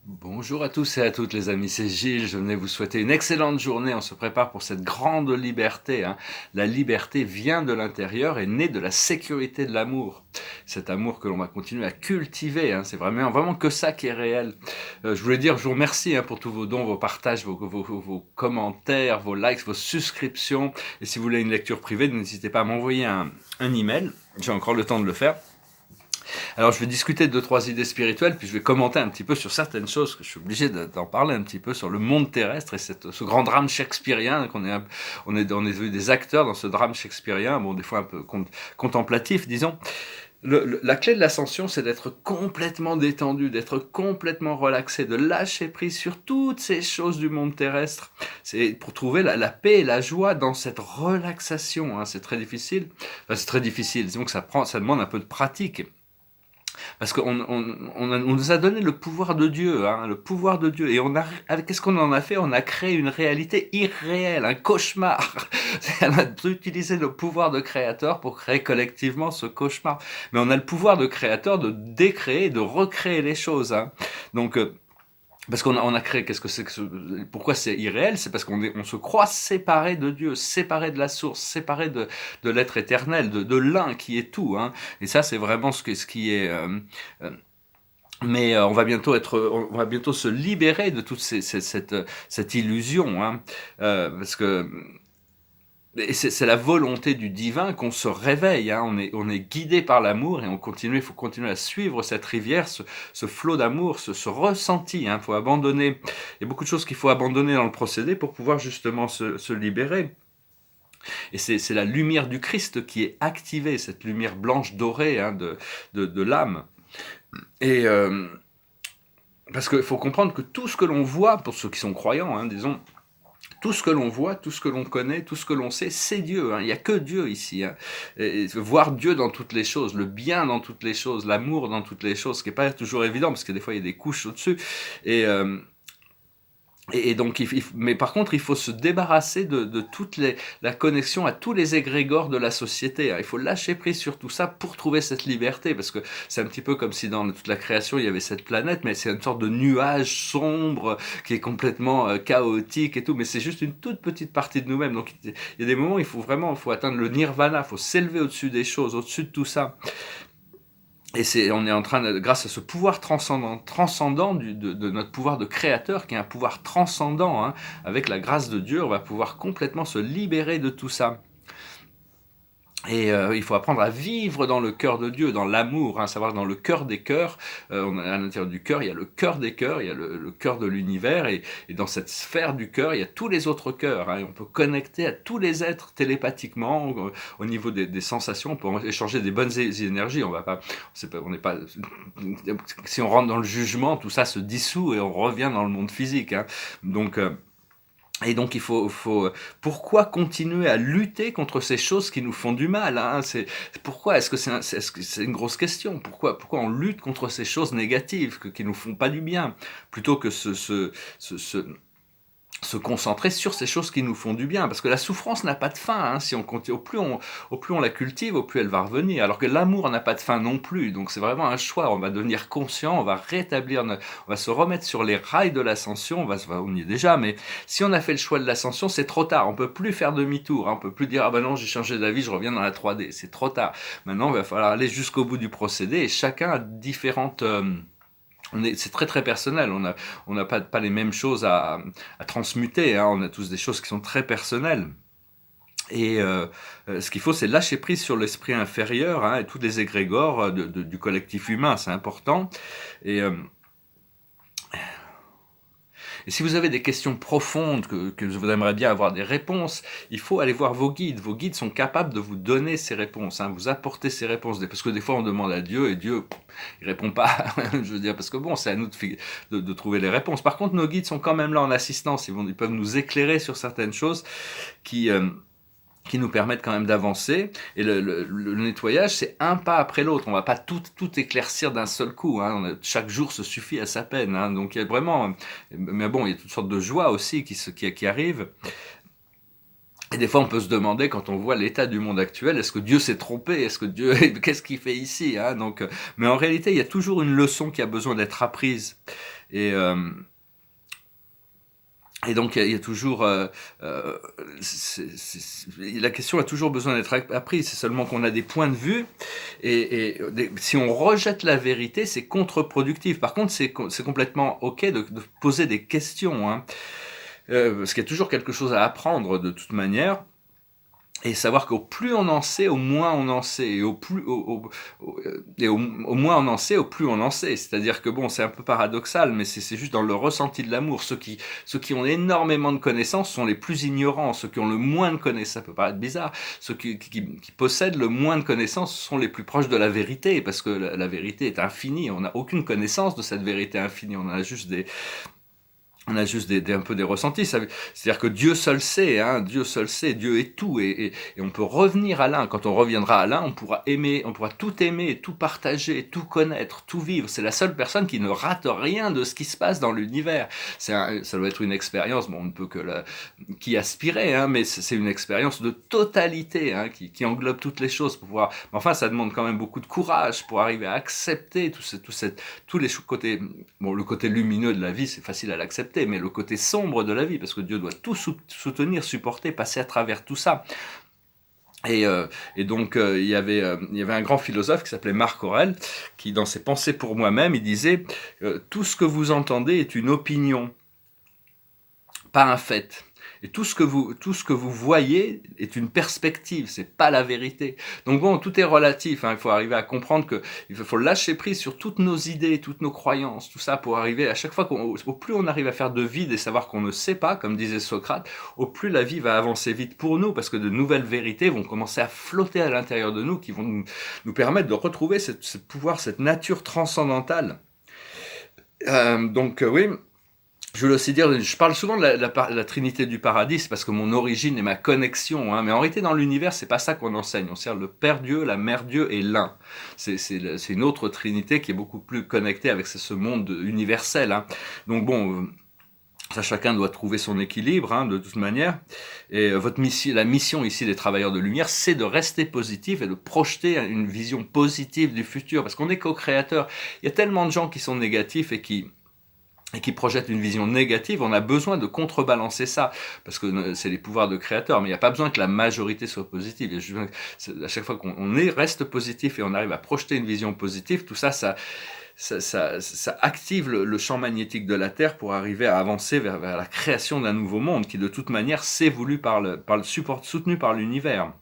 Bonjour à tous et à toutes les amis, c'est Gilles, je venais vous souhaiter une excellente journée, on se prépare pour cette grande liberté, hein. La liberté vient de l'intérieur et naît de la sécurité de l'amour. Cet amour que l'on va continuer à cultiver, hein, c'est vraiment que ça qui est réel. Je voulais dire, je vous remercie pour tous vos dons, vos partages, vos commentaires, vos likes, vos souscriptions. Et si vous voulez une lecture privée, n'hésitez pas à m'envoyer un email, j'ai encore le temps de le faire. Alors je vais discuter de 2-3 idées spirituelles, puis je vais commenter un petit peu sur certaines choses, que je suis obligé d'en parler un petit peu sur le monde terrestre et ce grand drame shakespearien, on est devenu des acteurs dans ce drame shakespearien, bon des fois un peu contemplatif disons. La clé de l'ascension, c'est d'être complètement détendu, d'être complètement relaxé, de lâcher prise sur toutes ces choses du monde terrestre. C'est pour trouver la paix et la joie dans cette relaxation, hein. C'est très difficile. Enfin, c'est très difficile. Disons que ça demande un peu de pratique. Parce qu'on nous a donné le pouvoir de Dieu, hein, le pouvoir de Dieu. Et qu'est-ce qu'on en a fait? On a créé une réalité irréelle, un cauchemar. On a utilisé le pouvoir de créateur pour créer collectivement ce cauchemar. Mais on a le pouvoir de créateur de décréer, de recréer les choses, hein. Donc, parce on a créé, qu'est-ce que c'est pourquoi c'est irréel? C'est parce on se croit séparé de Dieu, séparé de la source, séparé de l'être éternel, de l'un qui est tout, hein. Et ça, c'est vraiment ce qui est, euh, mais on va bientôt se libérer de toute cette illusion, hein, parce que c'est la volonté du divin qu'on se réveille, hein. On est guidé par l'amour et il faut continuer à suivre cette rivière, ce flot d'amour, ce ressenti, hein. Faut abandonner, il y a beaucoup de choses qu'il faut abandonner dans le procédé pour pouvoir justement se libérer. Et c'est la lumière du Christ qui est activée, cette lumière blanche dorée, hein, de l'âme. Et parce qu'il faut comprendre que tout ce que l'on voit, pour ceux qui sont croyants, hein, disons, tout ce que l'on voit, tout ce que l'on connaît, tout ce que l'on sait, c'est Dieu, hein. Il n'y a que Dieu ici, hein. Et voir Dieu dans toutes les choses, le bien dans toutes les choses, l'amour dans toutes les choses, ce qui n'est pas toujours évident, parce que des fois il y a des couches au-dessus. Et, donc, mais par contre, il faut se débarrasser de la connexion à tous les égrégores de la société, hein. Il faut lâcher prise sur tout ça pour trouver cette liberté, parce que c'est un petit peu comme si dans toute la création, il y avait cette planète, mais c'est une sorte de nuage sombre qui est complètement chaotique et tout, mais c'est juste une toute petite partie de nous-mêmes. Donc, il y a des moments où il faut atteindre le nirvana, il faut s'élever au-dessus des choses, au-dessus de tout ça. Et on est en train grâce à ce pouvoir transcendant de notre pouvoir de créateur, qui est un pouvoir transcendant, hein, avec la grâce de Dieu, on va pouvoir complètement se libérer de tout ça. Et il faut apprendre à vivre dans le cœur de Dieu, dans l'amour, hein, savoir dans le cœur des cœurs. À l'intérieur du cœur, il y a le cœur des cœurs, il y a le cœur de l'univers, et dans cette sphère du cœur, il y a tous les autres cœurs, hein, et on peut connecter à tous les êtres télépathiquement, au niveau des sensations, on peut échanger des bonnes énergies. On n'est pas, si on rentre dans le jugement, tout ça se dissout et on revient dans le monde physique, hein. Donc et donc pourquoi continuer à lutter contre ces choses qui nous font du mal, hein? Pourquoi est-ce que c'est une grosse question? Pourquoi on lutte contre ces choses négatives qui nous font pas du bien, plutôt que se concentrer sur ces choses qui nous font du bien, parce que la souffrance n'a pas de fin, hein. Si on continue, au plus on la cultive, au plus elle va revenir, alors que l'amour n'a pas de fin non plus. Donc c'est vraiment un choix, on va devenir conscient, on va on va se remettre sur les rails de l'ascension, on y est déjà, mais si on a fait le choix de l'ascension, c'est trop tard, on peut plus faire demi-tour, hein. On peut plus dire, ah ben non, j'ai changé d'avis, je reviens dans la 3D, c'est trop tard. Maintenant, il va falloir aller jusqu'au bout du procédé, et chacun a différentes... c'est très très personnel, on n'a pas les mêmes choses à transmuter, hein. On a tous des choses qui sont très personnelles. Et ce qu'il faut, c'est lâcher prise sur l'esprit inférieur, hein, et tous les égrégores du collectif humain, c'est important. Et Et si vous avez des questions profondes que vous aimeriez bien avoir des réponses, il faut aller voir vos guides. Vos guides sont capables de vous donner ces réponses, hein, vous apporter ces réponses. Parce que des fois, on demande à Dieu et Dieu, il répond pas. Je veux dire, parce que bon, c'est à nous de trouver les réponses. Par contre, nos guides sont quand même là en assistance. Ils peuvent nous éclairer sur certaines choses qui nous permettent quand même d'avancer. Et le nettoyage, c'est un pas après l'autre. On va pas tout éclaircir d'un seul coup, hein. Chaque jour se suffit à sa peine, hein. Donc il y a vraiment... Mais bon, il y a toutes sortes de joies aussi qui arrivent. Et des fois, on peut se demander, quand on voit l'état du monde actuel, est-ce que Dieu s'est trompé? Est-ce que Dieu, qu'est-ce qu'il fait ici, hein? Donc, mais en réalité, il y a toujours une leçon qui a besoin d'être apprise. Et, euh, et donc, il y a toujours, la question a toujours besoin d'être apprise. C'est seulement qu'on a des points de vue, si on rejette la vérité, c'est contre-productif. Par contre, c'est complètement ok de poser des questions, hein, parce qu'il y a toujours quelque chose à apprendre de toute manière. Et savoir qu'au plus on en sait, au moins on en sait, et au moins on en sait, au plus on en sait. C'est-à-dire que bon, c'est un peu paradoxal, mais c'est juste dans le ressenti de l'amour. Ceux qui ont énormément de connaissances sont les plus ignorants. Ceux qui ont le moins de connaissances, ça peut paraître bizarre, ceux qui possèdent le moins de connaissances sont les plus proches de la vérité, parce que la vérité est infinie. On n'a aucune connaissance de cette vérité infinie. On a juste un peu des ressentis. C'est-à-dire que Dieu seul sait, hein, Dieu seul sait, Dieu est tout, et on peut revenir à l'un. Quand on reviendra à l'un, on pourra tout aimer, tout partager, tout connaître, tout vivre. C'est la seule personne qui ne rate rien de ce qui se passe dans l'univers. Ça doit être une expérience, bon, on ne peut qu'y aspirer, hein, mais c'est une expérience de totalité, hein, qui englobe toutes les choses pour pouvoir. Mais enfin, ça demande quand même beaucoup de courage pour arriver à accepter tous les côtés. Bon, le côté lumineux de la vie, c'est facile à l'accepter, mais le côté sombre de la vie, parce que Dieu doit tout soutenir, supporter, passer à travers tout ça. Et donc, il y avait un grand philosophe qui s'appelait Marc Aurèle, qui, dans ses Pensées pour moi-même, il disait « Tout ce que vous entendez est une opinion, pas un fait. Et tout ce que vous voyez est une perspective, c'est pas la vérité. » Donc bon, tout est relatif, hein. Il faut arriver à comprendre qu'il faut lâcher prise sur toutes nos idées, toutes nos croyances, tout ça, pour arriver à chaque fois au plus on arrive à faire de vide et savoir qu'on ne sait pas, comme disait Socrate, au plus la vie va avancer vite pour nous, parce que de nouvelles vérités vont commencer à flotter à l'intérieur de nous, qui vont nous permettre de retrouver ce pouvoir, cette nature transcendantale. Oui. Je voulais aussi dire, je parle souvent de la Trinité du paradis, c'est parce que mon origine et ma connexion, hein, mais en réalité dans l'univers, c'est pas ça qu'on enseigne. On sert le Père Dieu, la Mère Dieu et l'un. C'est une autre Trinité qui est beaucoup plus connectée avec ce monde universel, hein. Donc bon, ça, chacun doit trouver son équilibre, hein, de toute manière. Et la mission ici des travailleurs de lumière, c'est de rester positif et de projeter une vision positive du futur, parce qu'on est co-créateurs. Il y a tellement de gens qui sont négatifs et qui projettent une vision négative. On a besoin de contrebalancer ça, parce que c'est les pouvoirs de créateurs, mais il n'y a pas besoin que la majorité soit positive. À chaque fois qu'on reste positif et on arrive à projeter une vision positive, tout ça active le champ magnétique de la Terre pour arriver à avancer vers la création d'un nouveau monde, qui de toute manière c'est voulu soutenu par l'univers.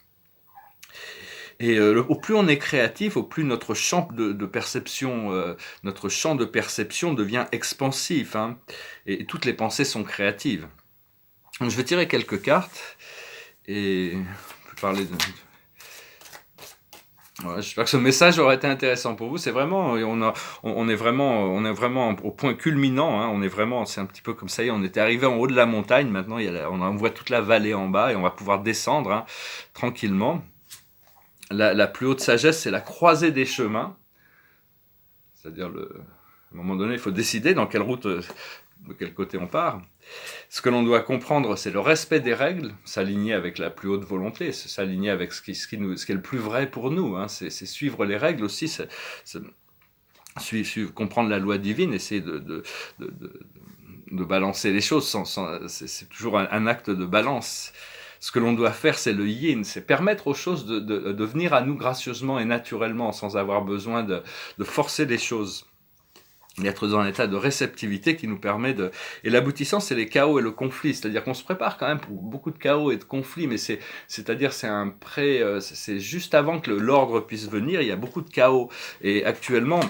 Et au plus on est créatif, au plus notre champ de perception, devient expansif, hein, et toutes les pensées sont créatives. Donc, je vais tirer quelques cartes et on peut parler de. Ouais, j'espère que ce message aura été intéressant pour vous. C'est vraiment, on est vraiment au point culminant, hein. C'est un petit peu comme ça y est, on était arrivé en haut de la montagne. Maintenant, on voit toute la vallée en bas et on va pouvoir descendre, hein, tranquillement. La plus haute sagesse, c'est la croisée des chemins. C'est-à-dire, à un moment donné, il faut décider dans quelle route, de quel côté on part. Ce que l'on doit comprendre, c'est le respect des règles, s'aligner avec la plus haute volonté, s'aligner avec ce qui est le plus vrai pour nous, hein. C'est suivre les règles aussi, comprendre la loi divine, essayer de balancer les choses. C'est toujours un acte de balance. Ce que l'on doit faire, c'est le yin, c'est permettre aux choses de venir à nous gracieusement et naturellement, sans avoir besoin de forcer les choses. D'être dans un état de réceptivité qui nous permet de. Et l'aboutissant, c'est les chaos et le conflit. C'est-à-dire qu'on se prépare quand même pour beaucoup de chaos et de conflits, mais c'est juste avant que l'ordre puisse venir. Il y a beaucoup de chaos. Et actuellement,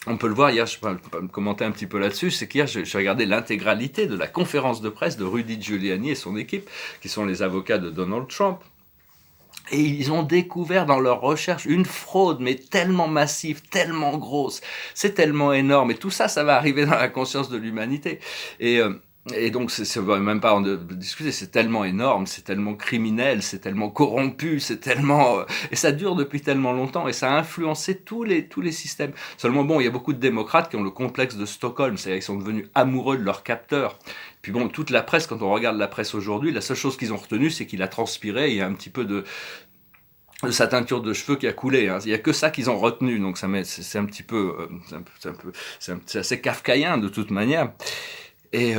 on peut le voir, hier, je peux me commenter un petit peu là-dessus, c'est qu'hier, j'ai regardé l'intégralité de la conférence de presse de Rudy Giuliani et son équipe, qui sont les avocats de Donald Trump. Et ils ont découvert dans leur recherche une fraude, mais tellement massive, tellement grosse, c'est tellement énorme, et tout ça, ça va arriver dans la conscience de l'humanité. Et donc, c'est même pas de discuter, c'est tellement énorme, c'est tellement criminel, c'est tellement corrompu, c'est tellement... et ça dure depuis tellement longtemps, et ça a influencé tous les systèmes. Seulement, bon, il y a beaucoup de démocrates qui ont le complexe de Stockholm, c'est-à-dire qu'ils sont devenus amoureux de leurs capteurs. Puis bon, toute la presse, quand on regarde la presse aujourd'hui, la seule chose qu'ils ont retenue, c'est qu'il a transpiré, il y a un petit peu de sa teinture de cheveux qui a coulé, hein. Il y a que ça qu'ils ont retenu, donc c'est un petit peu, c'est assez kafkaïen de toute manière. Et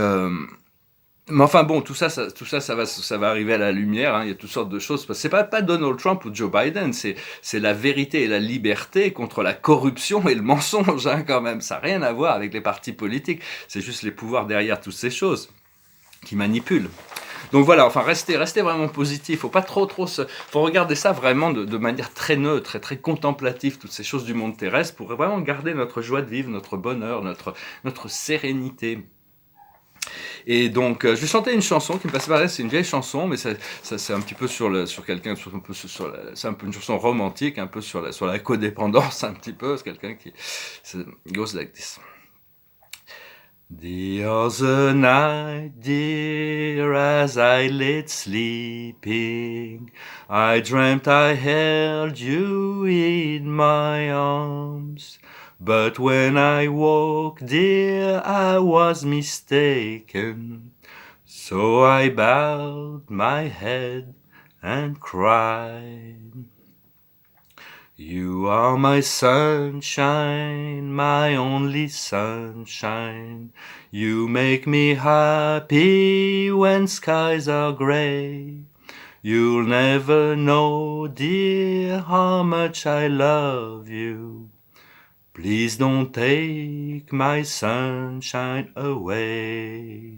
mais enfin bon, ça va arriver à la lumière, hein. Il y a toutes sortes de choses. C'est pas Donald Trump ou Joe Biden, c'est la vérité et la liberté contre la corruption et le mensonge, hein, quand même. Ça n'a rien à voir avec les partis politiques. C'est juste les pouvoirs derrière toutes ces choses qui manipulent. Donc voilà, enfin restez vraiment positif. Faut pas trop faut regarder ça vraiment de manière très neutre et très contemplative, toutes ces choses du monde terrestre, pour vraiment garder notre joie de vivre, notre bonheur, notre sérénité. Et donc, je vais chanter une chanson qui me passe par là. C'est une vieille chanson, mais c'est un petit peu sur quelqu'un, c'est un peu une chanson romantique, un peu sur la codépendance, un petit peu. C'est quelqu'un qui goes like this. The other night, dear, as I lay sleeping, I dreamt I held you in my arms. But when I woke, dear, I was mistaken. So I bowed my head and cried. You are my sunshine, my only sunshine. You make me happy when skies are gray. You'll never know, dear, how much I love you. Please don't take my sunshine away.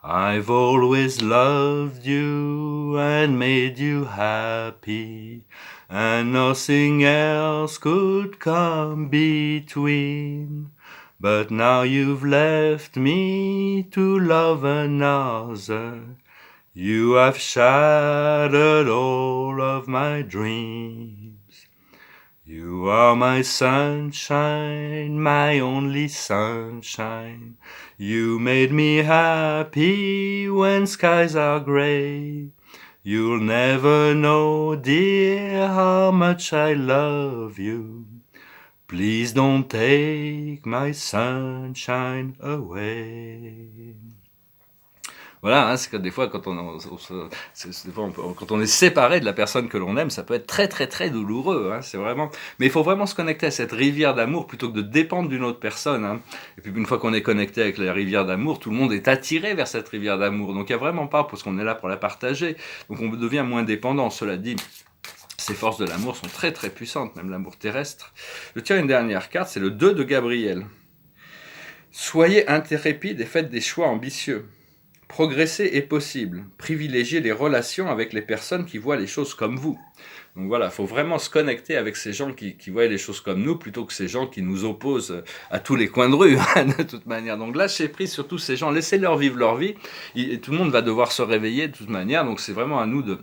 I've always loved you and made you happy, and nothing else could come between. But now you've left me to love another. You have shattered all of my dreams. You are my sunshine, my only sunshine. You made me happy when skies are gray. You'll never know, dear, how much I love you. Please don't take my sunshine away. Voilà, hein, c'est que des fois, quand quand on est séparé de la personne que l'on aime, ça peut être très douloureux, hein, c'est vraiment. Mais il faut vraiment se connecter à cette rivière d'amour plutôt que de dépendre d'une autre personne, hein. Et puis une fois qu'on est connecté avec la rivière d'amour, tout le monde est attiré vers cette rivière d'amour. Donc il y a vraiment pas, parce qu'on est là pour la partager. Donc on devient moins dépendant. Cela dit, ces forces de l'amour sont très puissantes, même l'amour terrestre. Je tire une dernière carte, c'est le 2 de Gabriel. Soyez intrépides et faites des choix ambitieux. Progresser est possible. Privilégiez les relations avec les personnes qui voient les choses comme vous. Donc voilà, il faut vraiment se connecter avec ces gens qui voient les choses comme nous, plutôt que ces gens qui nous opposent à tous les coins de rue, hein, de toute manière. Donc lâchez prise sur tous ces gens, laissez-leur vivre leur vie. Et tout le monde va devoir se réveiller de toute manière, donc c'est vraiment à nous de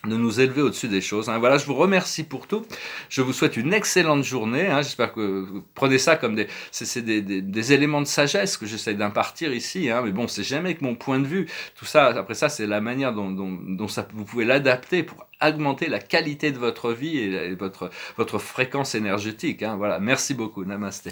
nous élever au-dessus des choses, hein. Voilà, je vous remercie pour tout. Je vous souhaite une excellente journée, hein. J'espère que vous prenez ça comme des éléments de sagesse que j'essaie d'impartir ici, hein. Mais bon, c'est jamais que mon point de vue. Tout ça, après ça, c'est la manière dont vous pouvez l'adapter pour augmenter la qualité de votre vie et votre fréquence énergétique, hein. Voilà, merci beaucoup. Namasté.